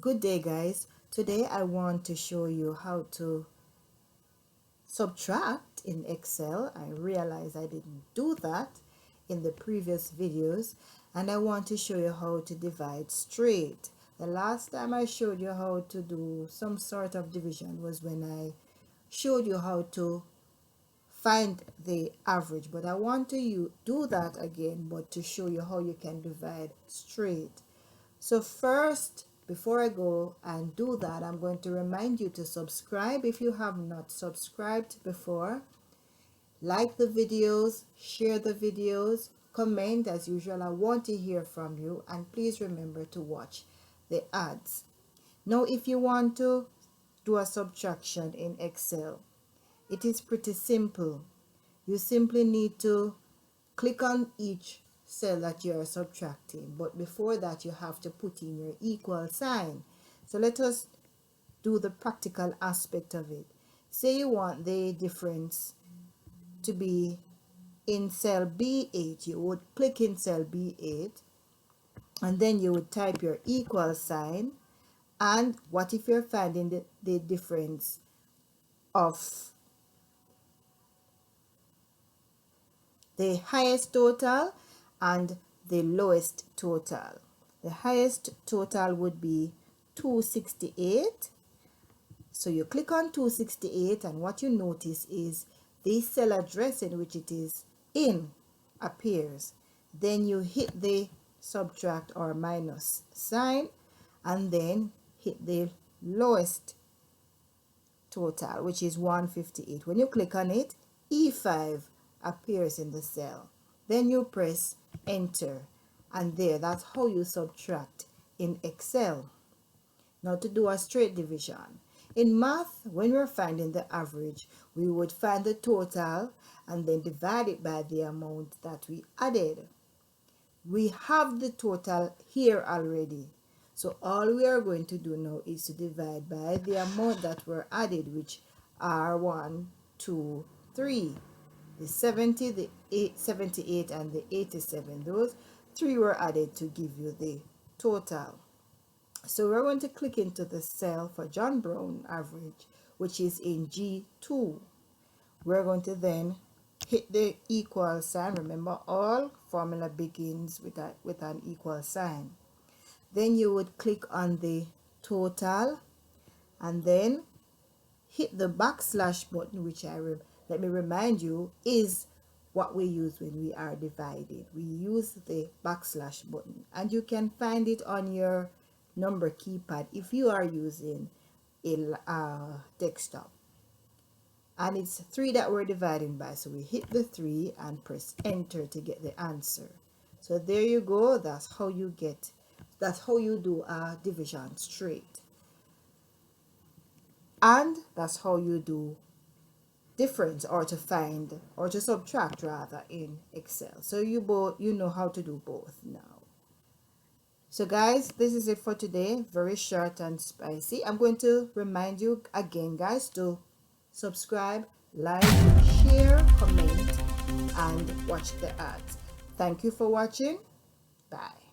Good day, guys. Today I want to show you how to subtract in Excel. I realize I didn't do that in the previous videos, and I want to show you how to divide straight. The last time I showed you how to do some sort of division was when I showed you how to find the average, but I want to do that again, but to show you how you can divide straight. So first, before I go and do that, I'm going to remind you to subscribe if you have not subscribed before. Like the videos, share the videos, comment as usual. I want to hear from you, and please remember to watch the ads. Now, if you want to do a subtraction in Excel, it is pretty simple. You simply need to click on each cell that you are subtracting, but before that you have to put in your equal sign. So let us do the practical aspect of it. Say you want the difference to be in cell B8, you would click in cell B8 and then you would type your equal sign. And what if you're finding the difference of the highest total and the lowest total? The highest total would be 268. So you click on 268, and what you notice is the cell address in which it is in appears. Then you hit the subtract or minus sign and then hit the lowest total, which is 158. When you click on it, E5 appears in the cell. Then you press enter, and that's how you subtract in Excel. Now to do a straight division. In math, when we're finding the average, we would find the total and then divide it by the amount that we added. We have the total here already. So all we are going to do now is to divide by the amount that were added, which are 1, 2, 3. The 70, the 78, and the 87. Those three were added to give you the total. So we're going to click into the cell for John Brown average, which is in G2. We're going to then hit the equal sign. Remember, all formula begins with an equal sign. Then you would click on the total and then hit the backslash button, which let me remind you is what we use when we are divided. We use the backslash button, and you can find it on your number keypad if you are using a desktop. And it's 3 that we're dividing by, so we hit the 3 and press enter to get the answer. So there you go. That's how you do a division straight, and that's how you do difference, or to find or to subtract rather, in Excel. So you know how to do both now. So guys, this is it for today. Very short and spicy. I'm going to remind you again, guys, to subscribe, like, share, comment, and watch the ads. Thank you for watching. Bye.